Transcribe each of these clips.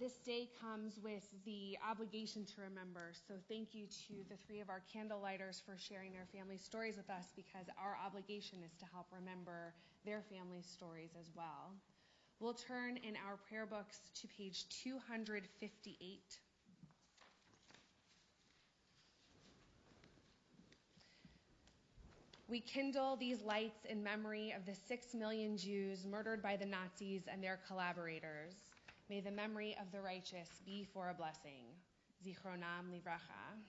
this day comes with the obligation to remember. So thank you to the three of our candle lighters for sharing their family stories with us, because our obligation is to help remember their family stories as well. We'll turn in our prayer books to page 258. We kindle these lights in memory of the 6 million Jews murdered by the Nazis and their collaborators. May the memory of the righteous be for a blessing. Zichronam livracha.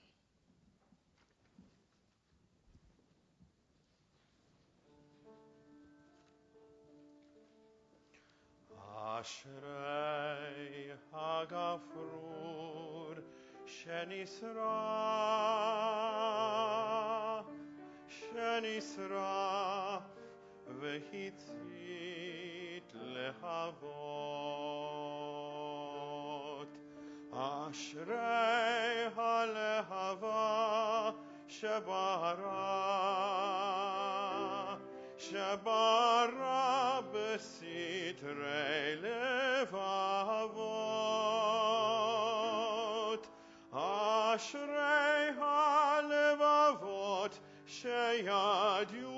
Ashrei Hagafrur Shenisra Vehitzit Lehavot. Ashrei Halehava Shebara Besitrei Levavot. Ashrei HaLevavot Sheyadu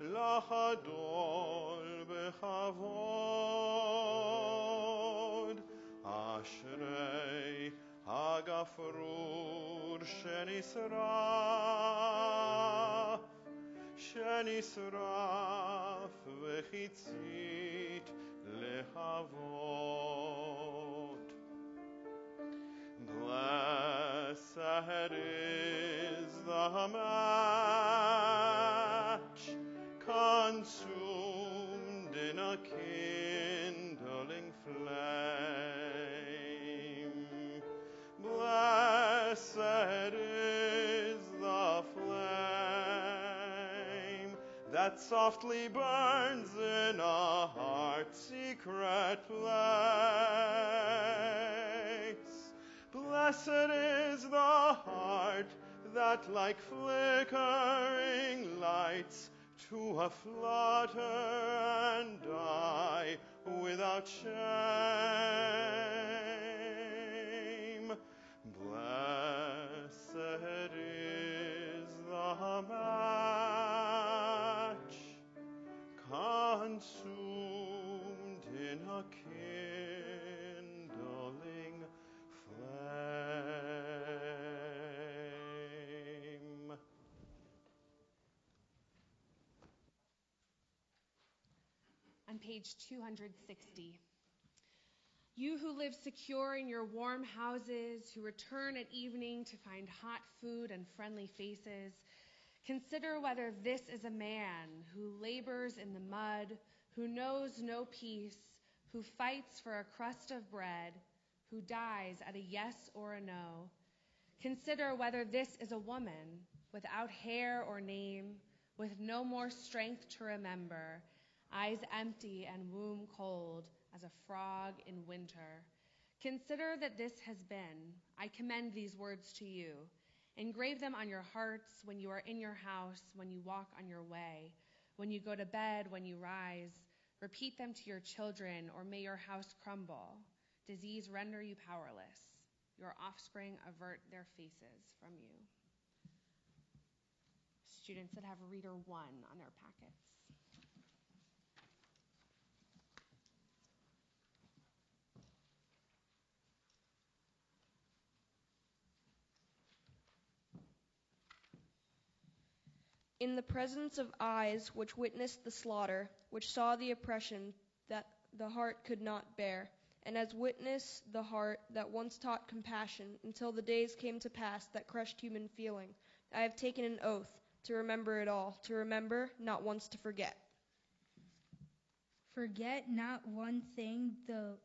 Lahadol Bechavod. Ashrei Hagafrur Shenisraf Vechitzit Lehavot. Blessed is the match consumed in a kindling flame. Blessed is the flame that softly burns in a heart's secret place. Blessed is the heart that, like flickering lights, to a flutter and die without shame. Blessed is the match consumed in a kindling flame. On page 260. You who live secure in your warm houses, who return at evening to find hot food and friendly faces, consider whether this is a man who labors in the mud, who knows no peace, who fights for a crust of bread, who dies at a yes or a no. Consider whether this is a woman without hair or name, with no more strength to remember, eyes empty and womb cold as a frog in winter. Consider that this has been. I commend these words to you. Engrave them on your hearts when you are in your house, when you walk on your way, when you go to bed, when you rise. Repeat them to your children, or may your house crumble. Disease render you powerless. Your offspring avert their faces from you. Students that have Reader 1 on their packets. In the presence of eyes which witnessed the slaughter, which saw the oppression that the heart could not bear, and as witness the heart that once taught compassion until the days came to pass that crushed human feeling, I have taken an oath to remember it all, to remember, not once to forget. Forget not one thing, the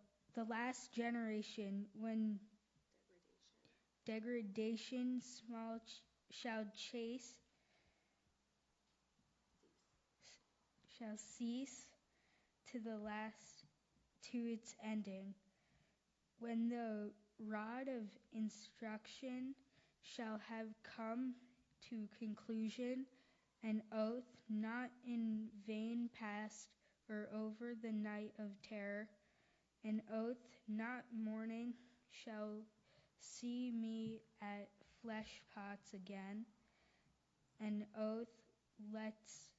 last generation, when degradation small shall cease to the last, to its ending, when the rod of instruction shall have come to conclusion, an oath not in vain passed or over the night of terror. An oath not mourning shall see me at flesh pots again. An oath lest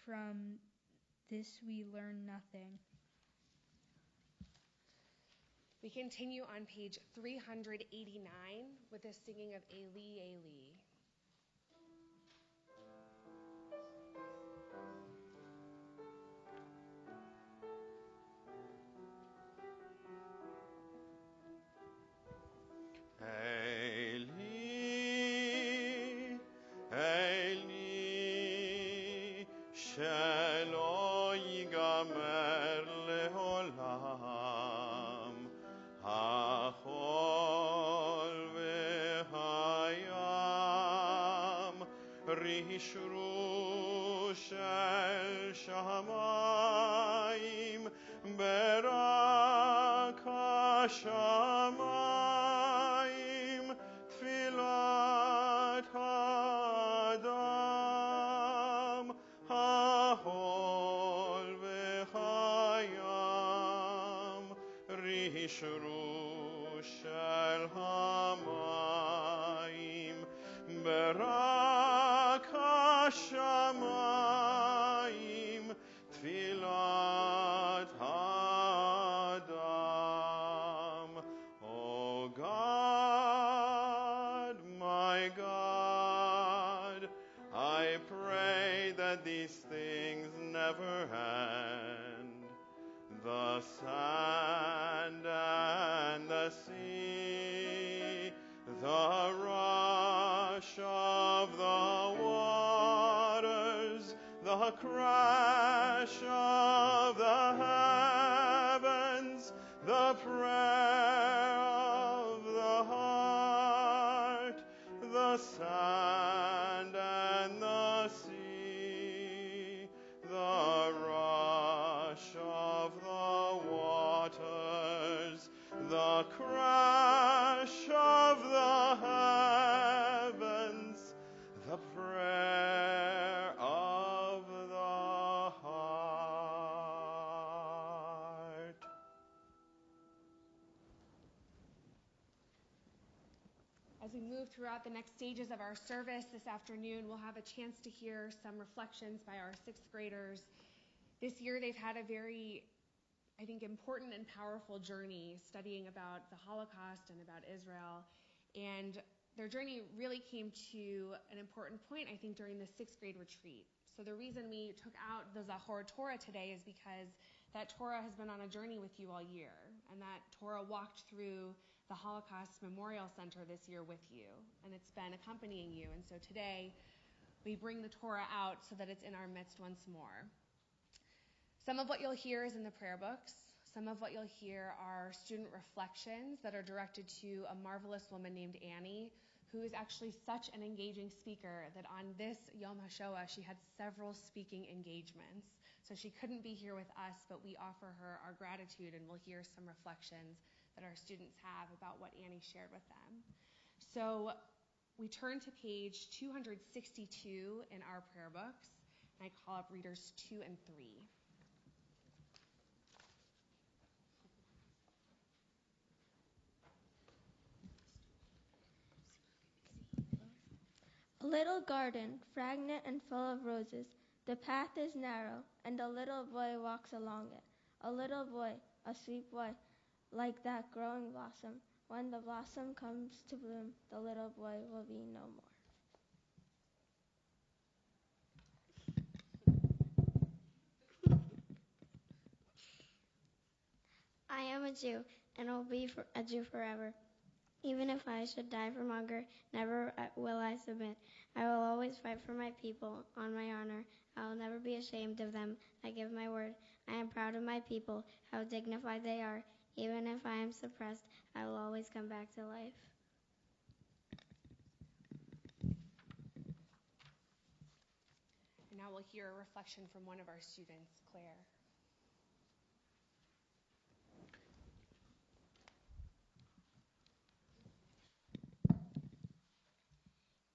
from this we learn nothing. We continue on page 389 with the singing of Eli, Eli. Eli, Eli, shelo yigamer leolam, hachol v'hayam, rishru shel shamayim, berak hashamayim, tfilat ha'adam, ha'hol v'chayam, rishru shel hamayim, berak hashamayim, tfilat ha'adam. O God, my God, I pray that these things never end. The sand and the sea, the rush of the waters, the crash of the heavens, the prayer of the heart, the sand and the sea, the rush of the waters, the crash of the heavens, the prayer of the heart. As we move throughout the next stages of our service this afternoon, we'll have a chance to hear some reflections by our sixth graders. This year they've had a very, I think, important and powerful journey studying about the Holocaust and about Israel. And their journey really came to an important point, I think, during the sixth grade retreat. So the reason we took out the Zachor Torah today is because that Torah has been on a journey with you all year. And that Torah walked through the Holocaust Memorial Center this year with you. And it's been accompanying you. And so today we bring the Torah out so that it's in our midst once more. Some of what you'll hear is in the prayer books. Some of what you'll hear are student reflections that are directed to a marvelous woman named Annie, who is actually such an engaging speaker that on this Yom HaShoah, she had several speaking engagements. So she couldn't be here with us, but we offer her our gratitude, and we'll hear some reflections that our students have about what Annie shared with them. So we turn to page 262 in our prayer books, and I call up readers 2 and 3. A little garden, fragrant and full of roses. The path is narrow, and a little boy walks along it. A little boy, a sweet boy, like that growing blossom. When the blossom comes to bloom, the little boy will be no more. I am a Jew, and will be a Jew forever. Even if I should die from hunger, never will I submit. I will always fight for my people, on my honor. I will never be ashamed of them. I give my word. I am proud of my people, how dignified they are. Even if I am suppressed, I will always come back to life. And now we'll hear a reflection from one of our students, Claire.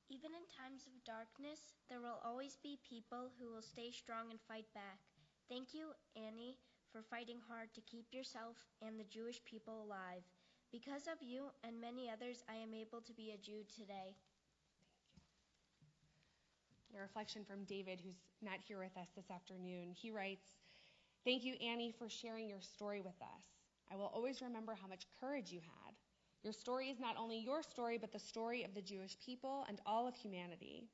Even in times of darkness, there will always be people who will stay strong and fight back. Thank you, Annie, for fighting hard to keep yourself and the Jewish people alive. Because of you and many others, I am able to be a Jew today. A reflection from David, who's not here with us this afternoon. He writes, "Thank you, Annie, for sharing your story with us. I will always remember how much courage you had. Your story is not only your story, but the story of the Jewish people and all of humanity.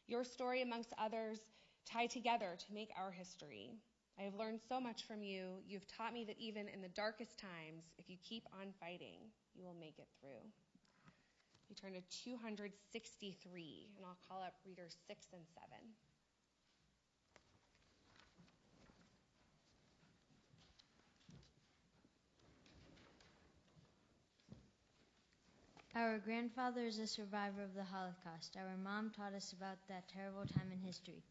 Your story, amongst others, tie together to make our history. I have learned so much from you. You've taught me that even in the darkest times, if you keep on fighting, you will make it through." We turn to 263, and I'll call up readers 6 and 7. Our grandfather is a survivor of the Holocaust. Our mom taught us about that terrible time in history.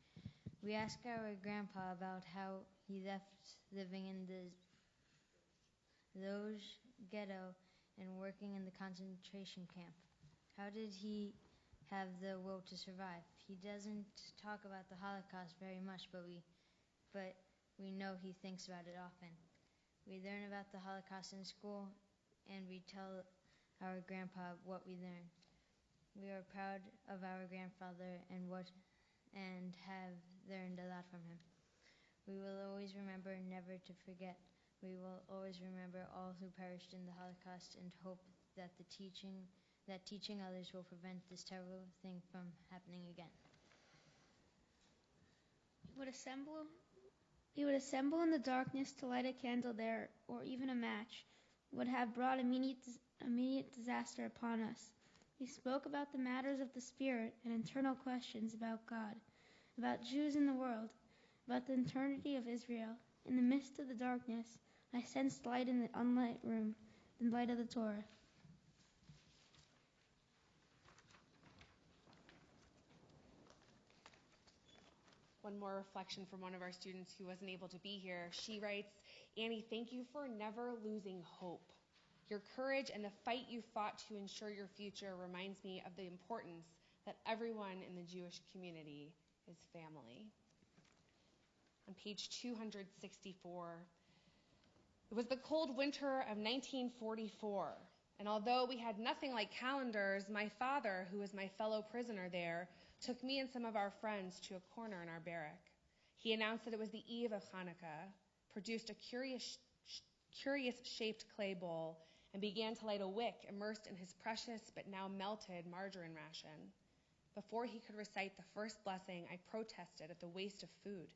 We asked our grandpa about how he left living in the Lodz ghetto and working in the concentration camp. How did he have the will to survive? He doesn't talk about the Holocaust very much, but we know he thinks about it often. We learn about the Holocaust in school, and we tell our grandpa what we learned. We are proud of our grandfather and have learned a lot from him. We will always remember, never to forget. We will always remember all who perished in the Holocaust and hope that teaching others will prevent this terrible thing from happening again. We would assemble in the darkness to light a candle there, or even a match, would have brought immediate disaster upon us. We spoke about the matters of the spirit and internal questions about God, about Jews in the world, about the eternity of Israel. In the midst of the darkness, I sensed light in the unlit room, the light of the Torah. One more reflection from one of our students who wasn't able to be here. She writes, "Annie, thank you for never losing hope. Your courage and the fight you fought to ensure your future reminds me of the importance that everyone in the Jewish community is family." On page 264, it was the cold winter of 1944, and although we had nothing like calendars, my father, who was my fellow prisoner there, took me and some of our friends to a corner in our barrack. He announced that it was the eve of Hanukkah, produced a curious-shaped clay bowl, and began to light a wick immersed in his precious but now melted margarine ration. Before he could recite the first blessing, I protested at the waste of food.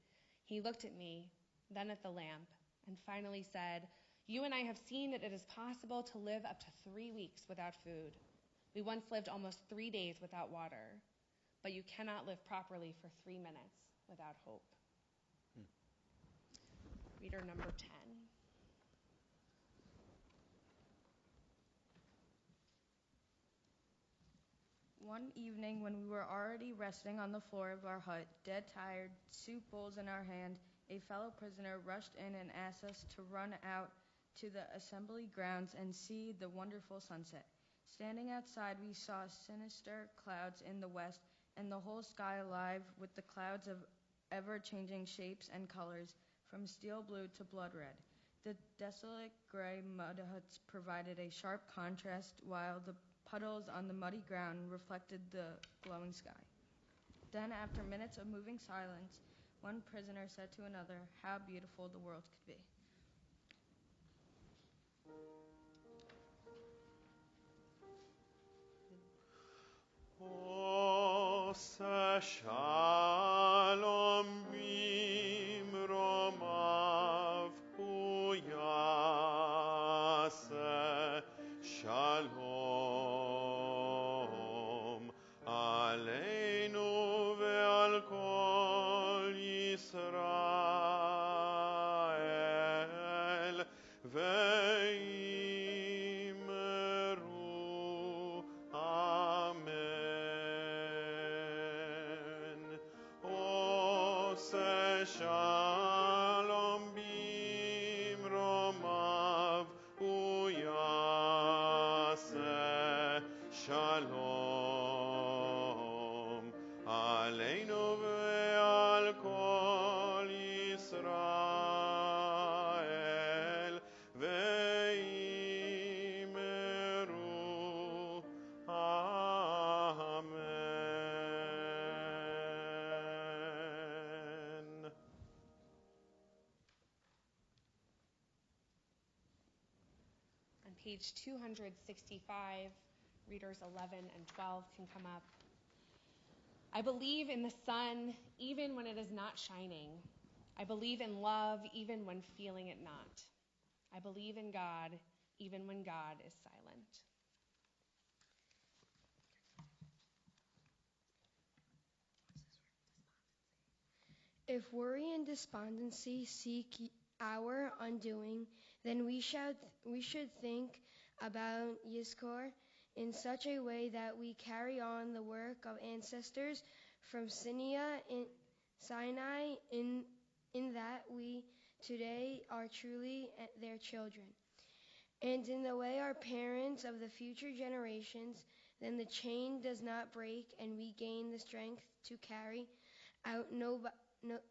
He looked at me, then at the lamp, and finally said, "You and I have seen that it is possible to live up to 3 weeks without food. We once lived almost 3 days without water, but you cannot live properly for 3 minutes without hope." Reader number 10. One evening when we were already resting on the floor of our hut, dead tired, soup bowls in our hand, a fellow prisoner rushed in and asked us to run out to the assembly grounds and see the wonderful sunset. Standing outside, we saw sinister clouds in the west and the whole sky alive with the clouds of ever-changing shapes and colors, from steel blue to blood red. The desolate gray mud huts provided a sharp contrast, while the puddles on the muddy ground reflected the glowing sky. Then, after minutes of moving silence, one prisoner said to another how beautiful the world could be. Shalom bimromav huyase shalom aleinu ve'al kol Yisrael ve'imru amen. Ose shalom bimromav uyase shalom page 265. Readers 11 and 12 can come up. I believe in the sun even when it is not shining. I believe in love even when feeling it not. I believe in God even when God is silent. If worry and despondency seek our undoing, then we should think about Yizkor in such a way that we carry on the work of ancestors from Sinai in that we today are truly their children. And in the way our parents of the future generations, then the chain does not break and we gain the strength to carry out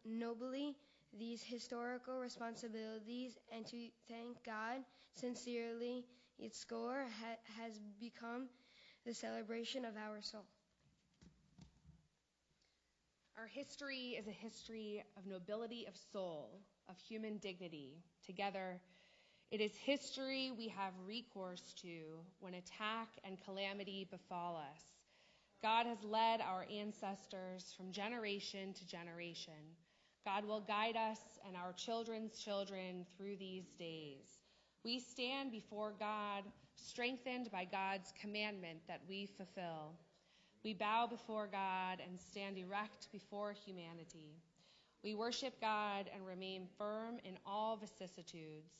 nobly these historical responsibilities and to thank God sincerely. Yizkor has become the celebration of our soul. Our history is a history of nobility of soul, of human dignity. Together, it is history we have recourse to when attack and calamity befall us. God has led our ancestors from generation to generation. God will guide us and our children's children through these days. We stand before God, strengthened by God's commandment that we fulfill. We bow before God and stand erect before humanity. We worship God and remain firm in all vicissitudes.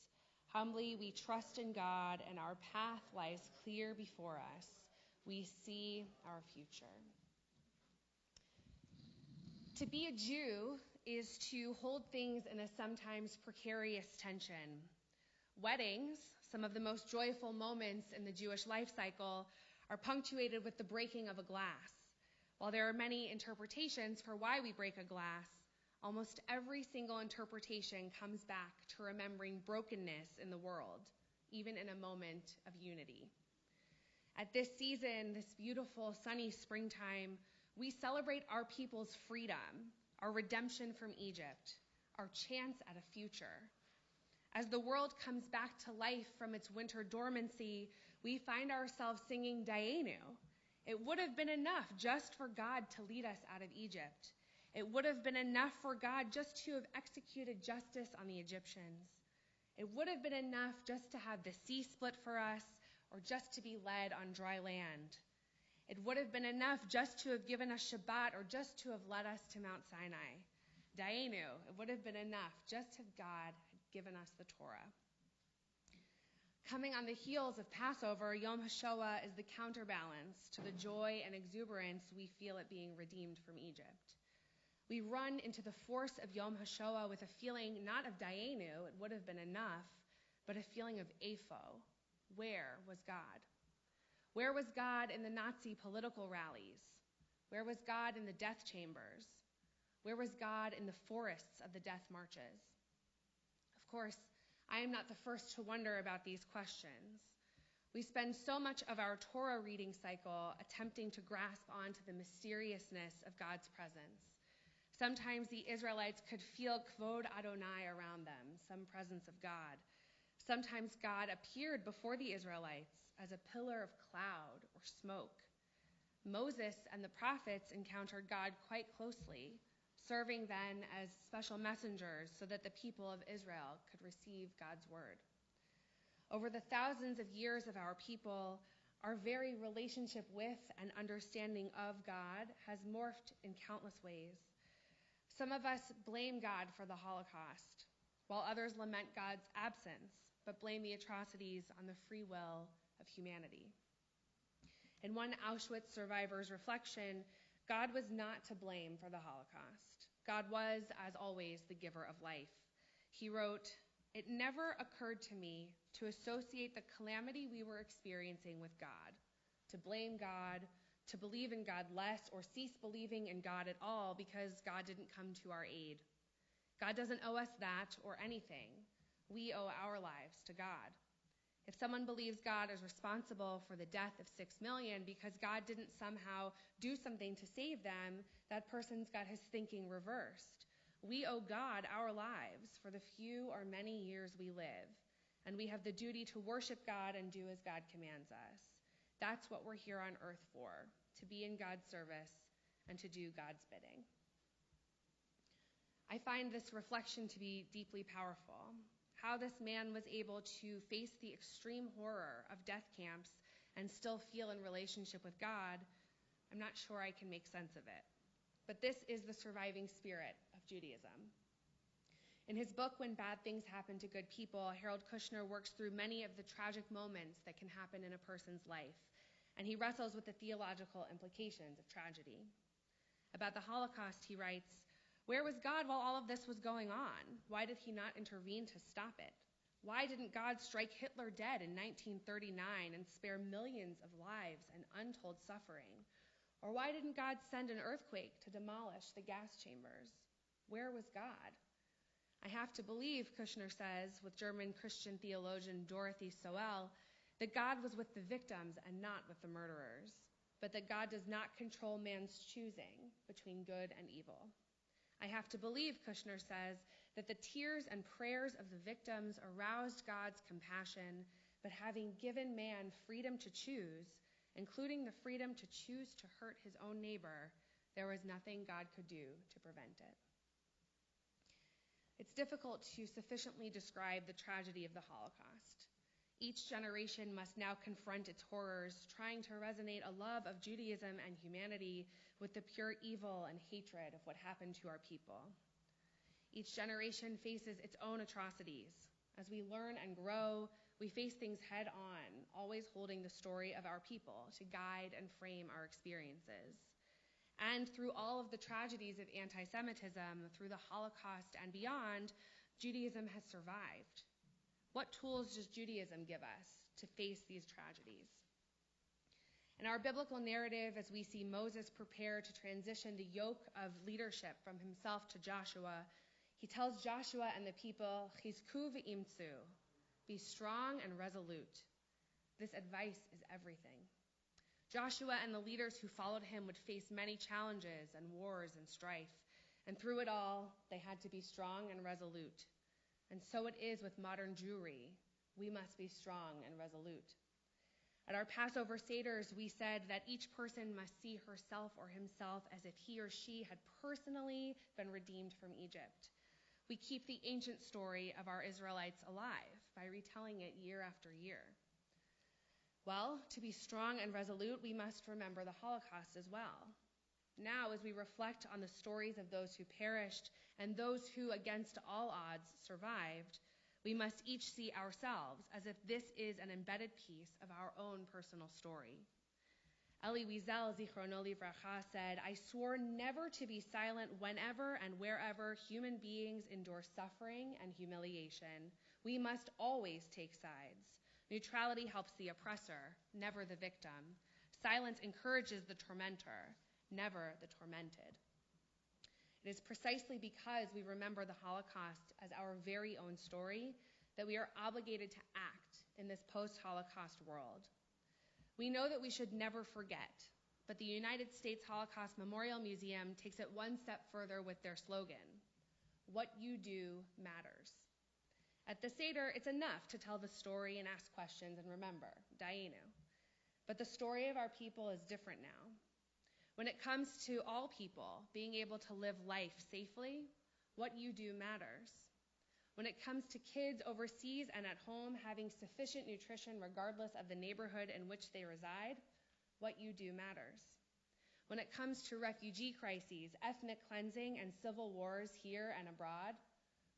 Humbly we trust in God, and our path lies clear before us. We see our future. To be a Jew is to hold things in a sometimes precarious tension. Weddings, some of the most joyful moments in the Jewish life cycle, are punctuated with the breaking of a glass. While there are many interpretations for why we break a glass, almost every single interpretation comes back to remembering brokenness in the world, even in a moment of unity. At this season, this beautiful sunny springtime, we celebrate our people's freedom, our redemption from Egypt, our chance at a future. As the world comes back to life from its winter dormancy, we find ourselves singing Dayenu. It would have been enough just for God to lead us out of Egypt. It would have been enough for God just to have executed justice on the Egyptians. It would have been enough just to have the sea split for us, or just to be led on dry land. It would have been enough just to have given us Shabbat, or just to have led us to Mount Sinai. Dayenu, it would have been enough just if God had given us the Torah. Coming on the heels of Passover, Yom HaShoah is the counterbalance to the joy and exuberance we feel at being redeemed from Egypt. We run into the force of Yom HaShoah with a feeling not of Dayenu, it would have been enough, but a feeling of Apho. Where was God? Where was God in the Nazi political rallies? Where was God in the death chambers? Where was God in the forests of the death marches? Of course, I am not the first to wonder about these questions. We spend so much of our Torah reading cycle attempting to grasp onto the mysteriousness of God's presence. Sometimes the Israelites could feel Kvod Adonai around them, some presence of God. Sometimes God appeared before the Israelites as a pillar of cloud or smoke. Moses and the prophets encountered God quite closely, serving then as special messengers so that the people of Israel could receive God's word. Over the thousands of years of our people, our very relationship with and understanding of God has morphed in countless ways. Some of us blame God for the Holocaust, while others lament God's absence, but blame the atrocities on the free will of humanity. In one Auschwitz survivor's reflection, God was not to blame for the Holocaust. God was, as always, the giver of life. He wrote, "It never occurred to me to associate the calamity we were experiencing with God, to blame God, to believe in God less, or cease believing in God at all because God didn't come to our aid. God doesn't owe us that or anything. We owe our lives to God. If someone believes God is responsible for the death of 6 million because God didn't somehow do something to save them, that person's got his thinking reversed. We owe God our lives for the few or many years we live. and we have the duty to worship God and do as God commands us. That's what we're here on earth for, to be in God's service and to do God's bidding. I find this reflection to be deeply powerful. How this man was able to face the extreme horror of death camps and still feel in relationship with God, I'm not sure I can make sense of it. But this is the surviving spirit of Judaism. In his book, When Bad Things Happen to Good People, Harold Kushner works through many of the tragic moments that can happen in a person's life, and he wrestles with the theological implications of tragedy. About the Holocaust, he writes, "Where was God while all of this was going on? Why did he not intervene to stop it? Why didn't God strike Hitler dead in 1939 and spare millions of lives and untold suffering? Or why didn't God send an earthquake to demolish the gas chambers? Where was God?" I have to believe, Kushner says, with German Christian theologian Dorothy Soel, that God was with the victims and not with the murderers, but that God does not control man's choosing between good and evil. I have to believe, Kushner says, that the tears and prayers of the victims aroused God's compassion, but having given man freedom to choose, including the freedom to choose to hurt his own neighbor, there was nothing God could do to prevent it. It's difficult to sufficiently describe the tragedy of the Holocaust. Each generation must now confront its horrors, trying to resonate a love of Judaism and humanity with the pure evil and hatred of what happened to our people. Each generation faces its own atrocities. As we learn and grow, we face things head on, always holding the story of our people to guide and frame our experiences. And through all of the tragedies of anti-Semitism, through the Holocaust and beyond, Judaism has survived. What tools does Judaism give us to face these tragedies? In our biblical narrative, as we see Moses prepare to transition the yoke of leadership from himself to Joshua, he tells Joshua and the people, "Chizku v'imtzu," be strong and resolute. This advice is everything. Joshua and the leaders who followed him would face many challenges and wars and strife, and through it all, they had to be strong and resolute. And so it is with modern Jewry. We must be strong and resolute. At our Passover Seders, we said that each person must see herself or himself as if he or she had personally been redeemed from Egypt. We keep the ancient story of our Israelites alive by retelling it year after year. Well, to be strong and resolute, we must remember the Holocaust as well. Now, as we reflect on the stories of those who perished and those who, against all odds, survived, we must each see ourselves as if this is an embedded piece of our own personal story. Elie Wiesel, Zichrono Livracha, said, "I swore never to be silent whenever and wherever human beings endure suffering and humiliation. We must always take sides. Neutrality helps the oppressor, never the victim. Silence encourages the tormentor, never the tormented." It is precisely because we remember the Holocaust as our very own story that we are obligated to act in this post-Holocaust world. We know that we should never forget, but the United States Holocaust Memorial Museum takes it one step further with their slogan, "What you do matters." At the Seder, it's enough to tell the story and ask questions and remember, Dayenu. But the story of our people is different now. When it comes to all people being able to live life safely, what you do matters. When it comes to kids overseas and at home having sufficient nutrition regardless of the neighborhood in which they reside, what you do matters. When it comes to refugee crises, ethnic cleansing, and civil wars here and abroad,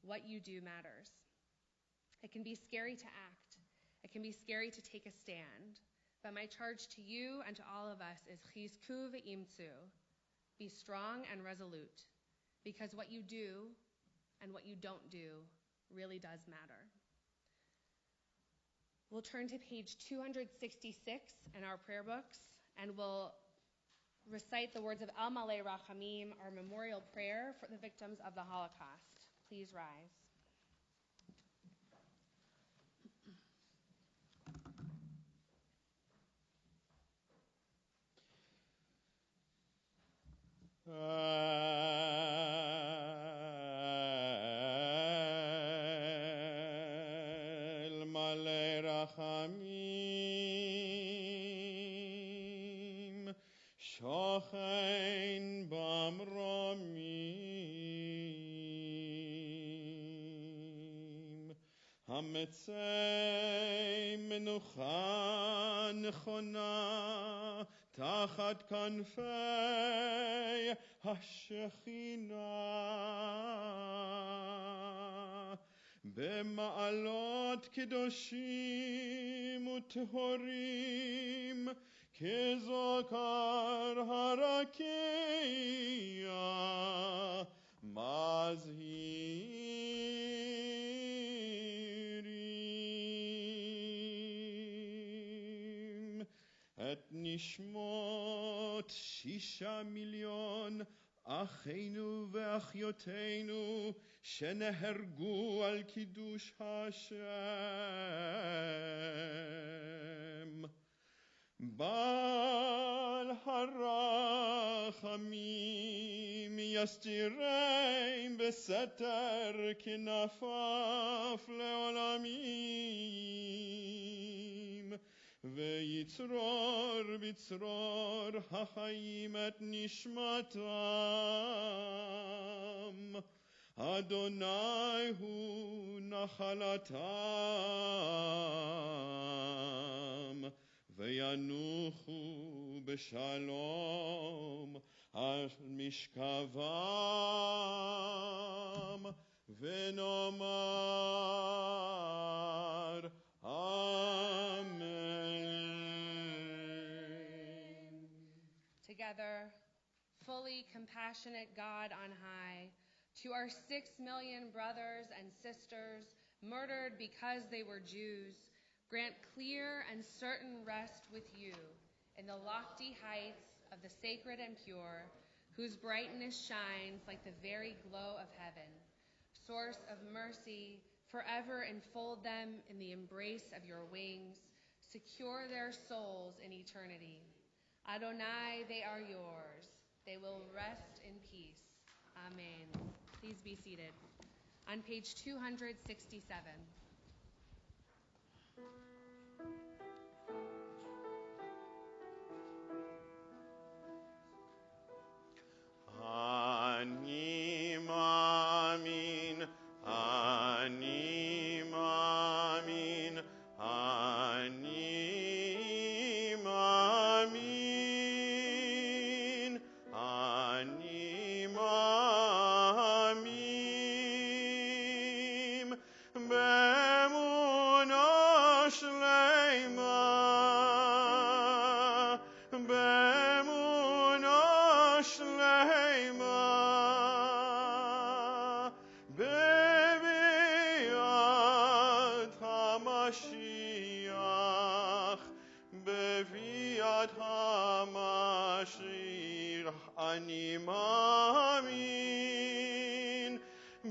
what you do matters. It can be scary to act. It can be scary to take a stand. But my charge to you and to all of us is chizku ve'imtzu. Be strong and resolute, because what you do and what you don't do really does matter. We'll turn to page 266 in our prayer books, and we'll recite the words of Al Malei Rachamim, our memorial prayer for the victims of the Holocaust. Please rise. El המצא מנוחה נכונה תחת כנפי השכינה במעלות קדושים וטהורים כזכר הרקיע מזהירים את נשמות 6 מיליון אחינו ואחיותינו שנהרגו על קידוש השם. בעל הרחמים יסתירם בסתר כנפיו לעולמים ויצרור בצרור החיים את נשמתם. אדוני הוא נחלתם וינוחו בשלום על משכבם ונאמר Amen. Together, fully compassionate God on high, to our 6 million brothers and sisters murdered because they were Jews, grant clear and certain rest with you in the lofty heights of the sacred and pure, whose brightness shines like the very glow of heaven. Source of mercy, forever enfold them in the embrace of your wings. Secure their souls in eternity. Adonai, they are yours. They will rest in peace. Amen. Please be seated. On page 267. Ani mamin, ani mamin, ani mamin, ani mamin, be'emuna shleima, be'emuna shleima, beviat HaMashiach, beviat HaMashiach, ani mamin,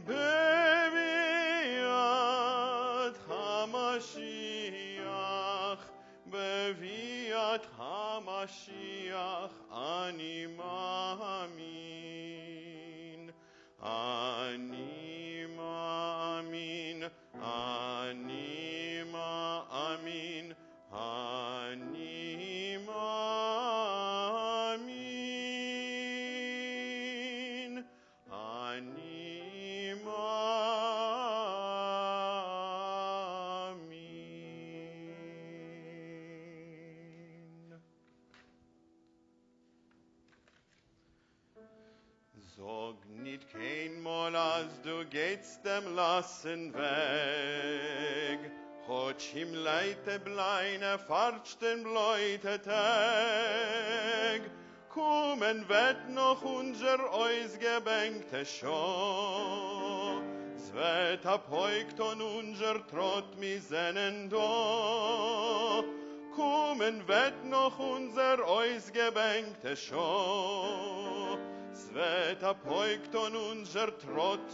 beviat HaMashiach, beviat HaMashiach, ani mamin, ani mamin, ani mamin, ani mamin, ani mamin. Sag nicht kein Mal, als du gehst dem Lassen weg. Hotsch im Leite bleine, fartsch den Bläute Tag. Kommen wird noch unser ausgebänkte Schau. Zweit abheugt on unser Trott mi sennen do. Kommen wird noch unser ausgebänkte Schau. Zweit abheugt on unser Trott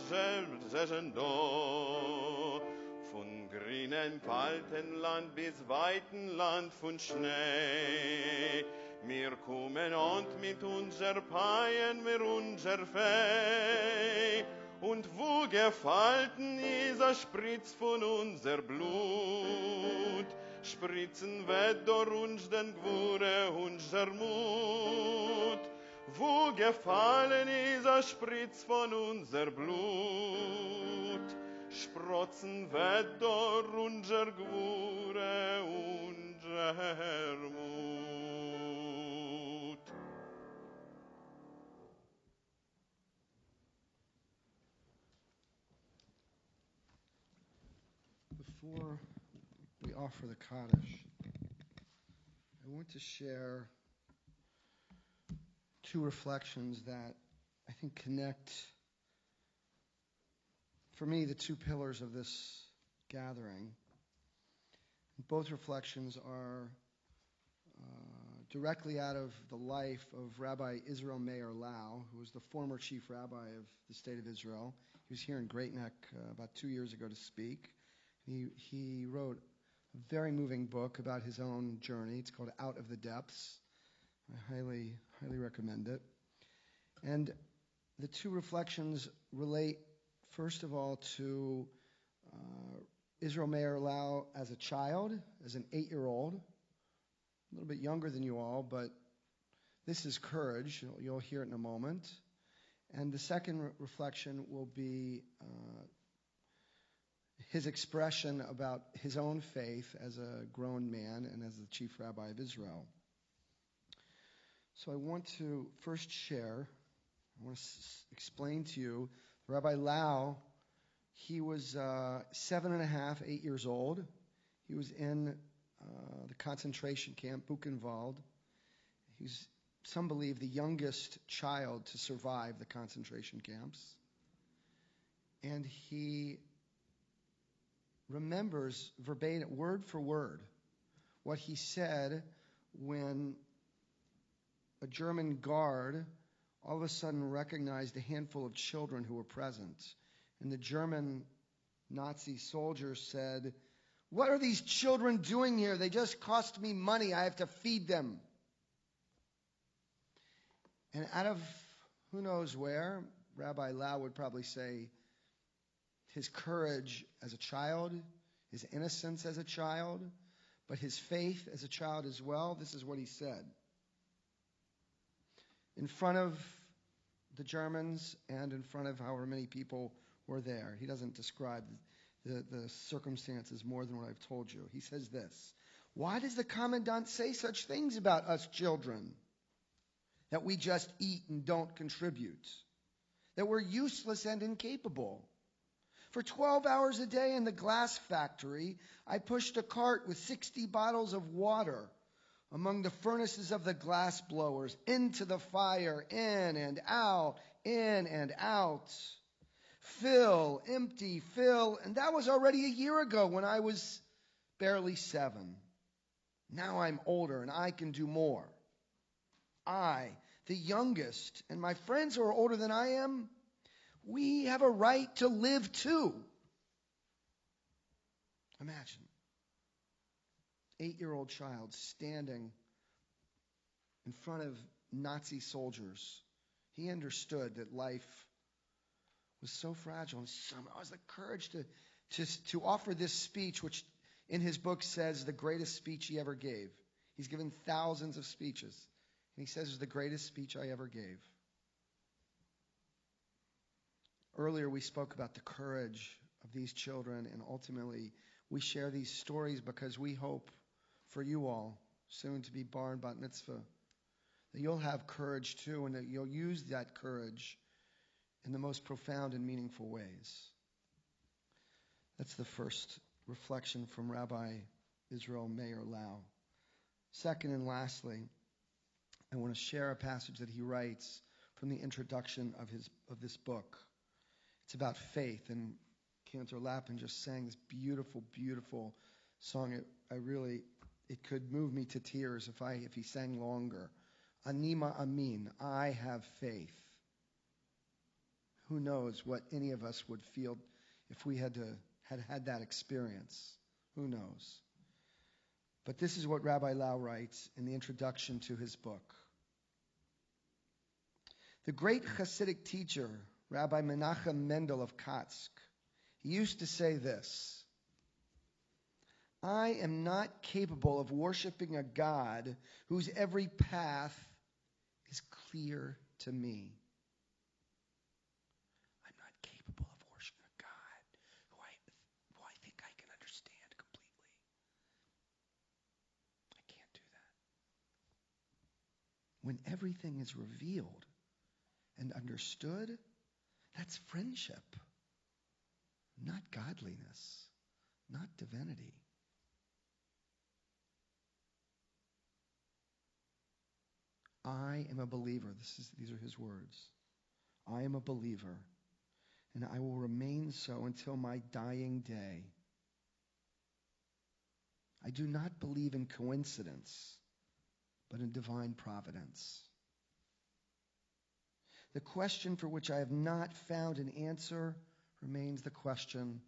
sennen do. Von grünen kalten Land bis weiten Land von Schnee. Wir kommen und mit unser Peien, wir unser Fee. Und wo gefalten ist a Spritz von unser Blut, spritzen wird durch uns den Gwure unser Mut. Wo gefallen ist a Spritz von unser Blut, sprotzen veddor unger gwure, unger Mut. Before we offer the Kaddish, I want to share two reflections that I think connect, for me, the two pillars of this gathering. Both reflections are directly out of the life of Rabbi Israel Meir Lau, who was the former chief rabbi of the state of Israel. He was here in Great Neck about 2 years ago to speak. He wrote a very moving book about his own journey. It's called Out of the Depths. I highly recommend it. And the two reflections relate, first of all, to Israel Meir Lau as a child, as an 8-year-old, a little bit younger than you all, but this is courage. You'll hear it in a moment. And the second reflection will be his expression about his own faith as a grown man and as the chief rabbi of Israel. So I want to first share, I want to explain to you, Rabbi Lau, he was 7.5, 8 years old. He was in the concentration camp, Buchenwald. He's, some believe, the youngest child to survive the concentration camps. And he remembers verbatim, word for word, what he said when a German guard all of a sudden recognized a handful of children who were present. And the German Nazi soldier said, "What are these children doing here? They just cost me money. I have to feed them." And out of who knows where, Rabbi Lau would probably say his courage as a child, his innocence as a child, but his faith as a child as well, this is what he said. In front of the Germans and in front of however many people were there. He doesn't describe the circumstances more than what I've told you. He says this: "Why does the commandant say such things about us children? That we just eat and don't contribute. That we're useless and incapable. For 12 hours a day in the glass factory, I pushed a cart with 60 bottles of water among the furnaces of the glass blowers, into the fire, in and out, in and out. Fill, empty, fill." And that was already a year ago when I was barely 7. Now I'm older and I can do more. I, the youngest, and my friends who are older than I am, we have a right to live too. Imagine. 8-year-old child standing in front of Nazi soldiers. He understood that life was so fragile, and somehow has the courage to offer this speech, which in his book says the greatest speech he ever gave. He's given thousands of speeches, and he says it was the greatest speech I ever gave. Earlier we spoke about the courage of these children, and ultimately we share these stories because we hope for you all, soon to be bar and bat mitzvah, that you'll have courage too, and that you'll use that courage in the most profound and meaningful ways. That's the first reflection from Rabbi Israel Meir Lau. Second and lastly, I want to share a passage that he writes from the introduction of this book. It's about faith, and Cantor Lappin just sang this beautiful, beautiful song. It could move me to tears if he sang longer. Anima amin, I have faith. Who knows what any of us would feel if we had that experience? Who knows? But this is what Rabbi Lau writes in the introduction to his book. The great Hasidic teacher, Rabbi Menachem Mendel of Katsk, he used to say this: "I am not capable of worshiping a God whose every path is clear to me." I'm not capable of worshiping a God who I when everything is revealed and understood, that's friendship, not godliness, not divinity. I am a believer. These are his words. I am a believer, and I will remain so until my dying day. I do not believe in coincidence, but in divine providence. The question for which I have not found an answer remains the question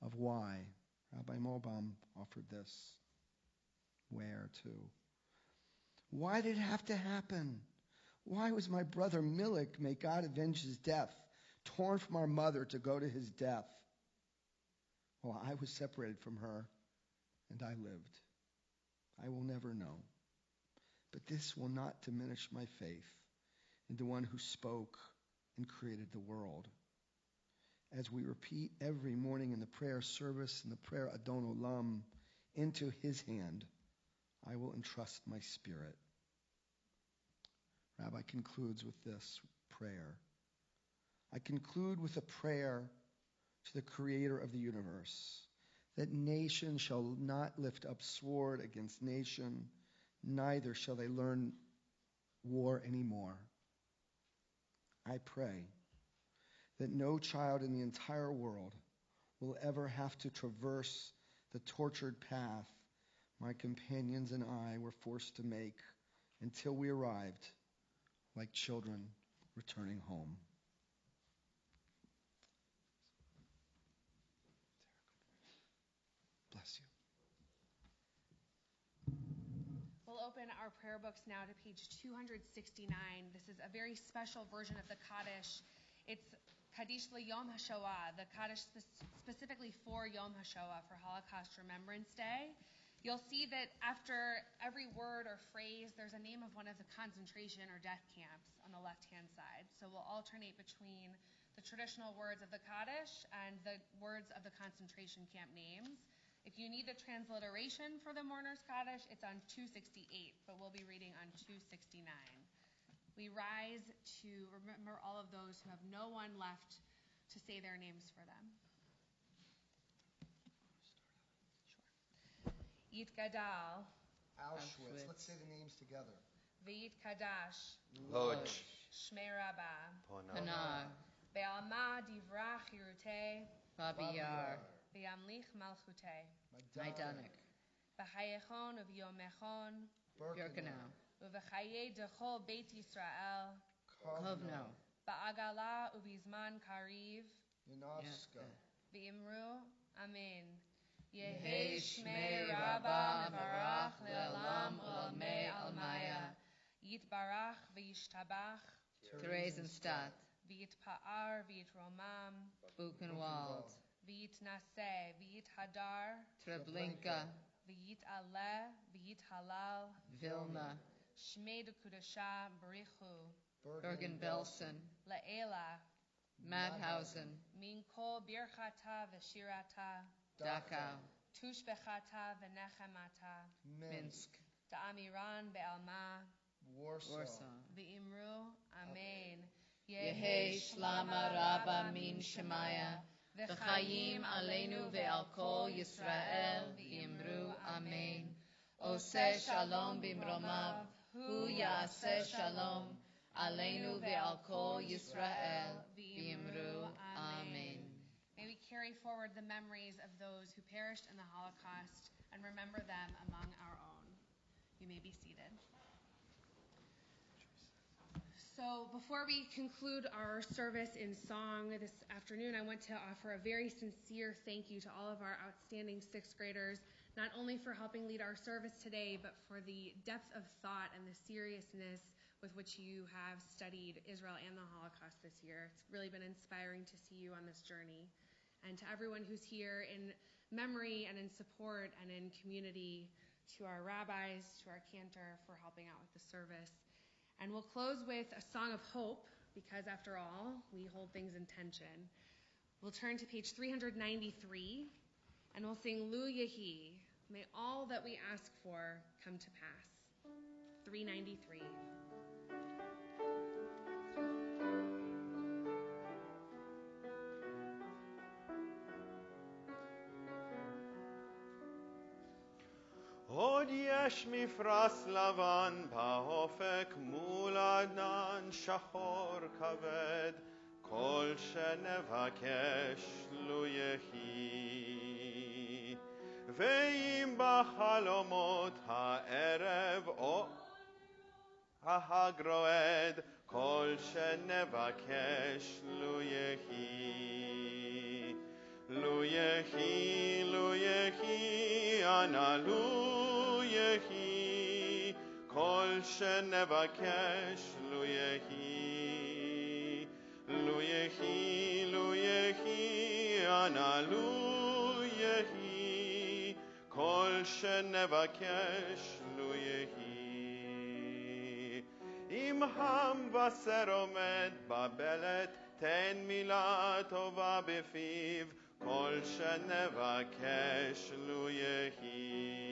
of why. Rabbi Mobam offered this. Where to? Why did it have to happen? Why was my brother Milik, may God avenge his death, torn from our mother to go to his death? Well, I was separated from her, and I lived. I will never know. But this will not diminish my faith in the one who spoke and created the world. As we repeat every morning in the prayer service and the prayer Adon Olam, into his hand I will entrust my spirit. Rabbi concludes with this prayer. I conclude with a prayer to the creator of the universe, that nation shall not lift up sword against nation, neither shall they learn war anymore. I pray that no child in the entire world will ever have to traverse the tortured path my companions and I were forced to make until we arrived like children returning home. Bless you. We'll open our prayer books now to page 269. This is a very special version of the Kaddish. It's Kaddish LeYom HaShoah, the Kaddish specifically for Yom HaShoah, for Holocaust Remembrance Day. You'll see that after every word or phrase, there's a name of one of the concentration or death camps on the left-hand side. So we'll alternate between the traditional words of the Kaddish and the words of the concentration camp names. If you need the transliteration for the Mourner's Kaddish, it's on 268, but we'll be reading on 269. We rise to remember all of those who have no one left to say their names for them. Yit Gadal, Auschwitz. Let's say the names together. V'yit Kadash, Lodge. Shmei Rabbah, Panag, Be'alma Divrach Yirutei, Babi Yar, Be'amlich Malchutei, Maidanek, B'chayechon u'v'yomechon, Birkenau, u'v'chaye dechol Beit Yisrael, Kovno, Ba'agala u'bizman kariv, Yanoska. V'imru, Amen. Yehi Shmei Rabbah Mevarach Le'olam Olamei Almaya, Yitbarach v'yishtabach, Theresienstadt, v'yitpa'ar v'yitromam, Buchenwald, v'yitnaseh v'yithadar, Treblinka, v'yitaleh v'yithalal, Vilna, Shmei Kudasha b'richu, Bergen-Belsen, Le'ela, Mauthausen, min kol birchata v'shirata, Dachau, tushbechata v'nechemata, Minsk, ta'amiran be'alma, Warsaw, v'imru, Amen. Yehi Shlama Rabba Min Shemaya, V'chayim Aleinu Ve'al Kol Yisrael V'imru Amen. Oseh Shalom Bimromav, Hu Ya'aseh Shalom, Aleinu Ve'al Kol Yisrael V'imru Amen. May we carry forward the memories of those who perished in the Holocaust and remember them among our own. You may be seated. So before we conclude our service in song this afternoon, I want to offer a very sincere thank you to all of our outstanding sixth graders, not only for helping lead our service today, but for the depth of thought and the seriousness with which you have studied Israel and the Holocaust this year. It's really been inspiring to see you on this journey. And to everyone who's here in memory and in support and in community, to our rabbis, to our cantor for helping out with the service. And we'll close with a song of hope, because after all, we hold things in tension. We'll turn to page 393, and we'll sing Lu Yehi, may all that we ask for come to pass. 393. עוד יש מפרש לבן באופק מול ענן שחור כבד, כל שנבקש לו יהי. ואם בחלומות הערב או ההגרועד, כל שנבקש לו יהי. לו יהי, לו יהי, אנא לו יהי, כל שנבקש לו יהי. לו יהי, לו יהי, אנא לו יהי, כל שנבקש לו יהי. אם המבשר עומד בבלת, תן מילה טובה בפיו, כל שנבקש לו יהי.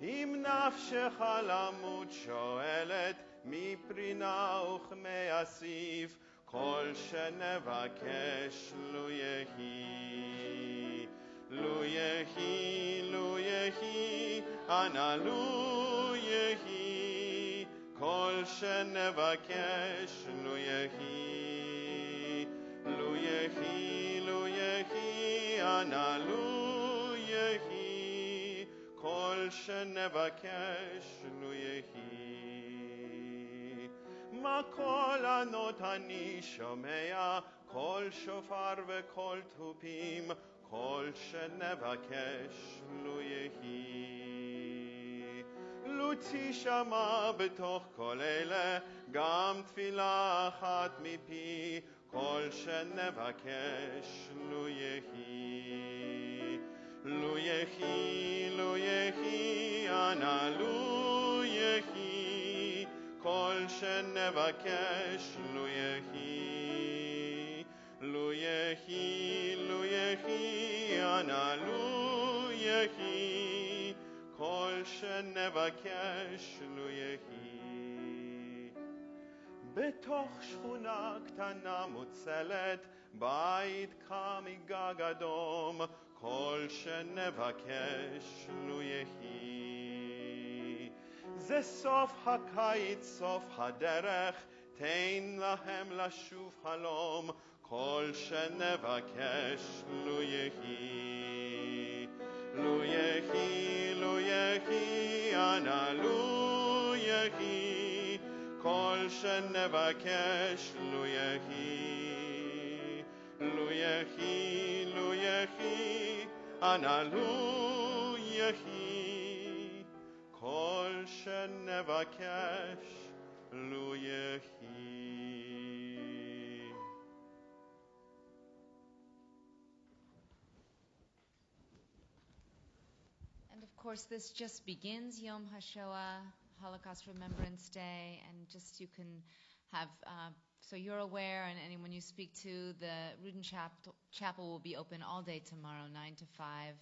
אם נפשך למות שואלת, מפרינה וכמי אסיף, כל שנבקש לו יהי. לו יהי, לו יהי, אנא לו יהי, כל שנבקש לו יהי. לו יהי, לו יהי, אנא לו יהי, כל שנבקש לו יהי. מה קול ענות אני שומע, קול שופר וקול תופים, כל שנבקש לו יהי. לו תשמע בתוך כל אלה גם תפילה אחת מפי, כל שנבקש לו יהי. לו יהי, לו יהי, אנא לו יהי, כל שנבקש לו יהי. לו יהי, לו יהי, אנא לו יהי, כל שנבקש לו יהי. בתוך שכונה קטנה מוצלת, בית קם מגג אדום, כל שנבקש לו יהי. זה סוף הקיץ, סוף הדרך, תן להם לשוב חלום, כל שנבקש לו יהי. לו יהי, לו יהי, אנא לו יהי, כל שנבקש לו יהי. לו יהי, לו יהי, אנא לו יהי, כל שנבקש לו יהי. And of course, this just begins Yom HaShoah, Holocaust Remembrance Day, and just you can have, so you're aware, and anyone you speak to, the Ruden Chapel will be open all day tomorrow, 9 to 5,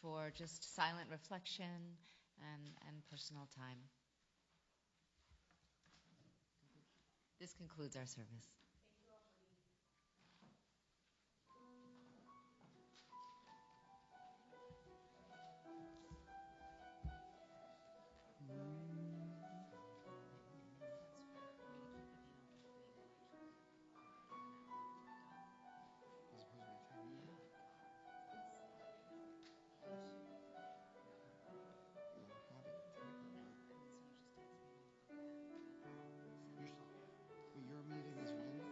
for just silent reflection and personal time. This concludes our service. Your meeting is when?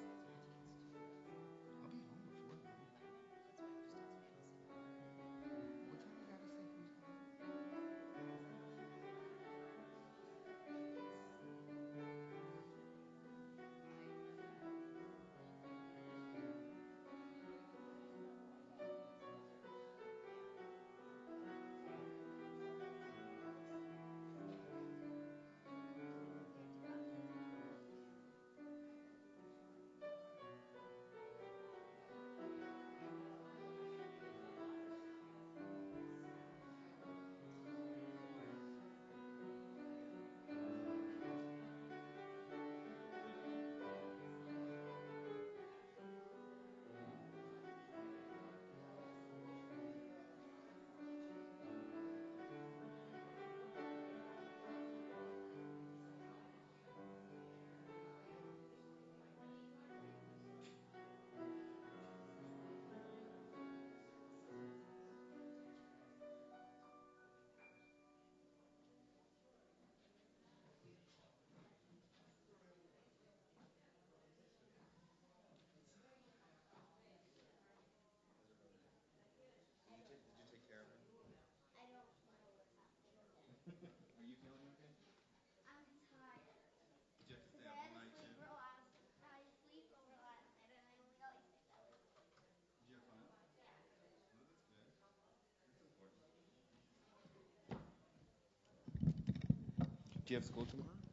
you have school tomorrow?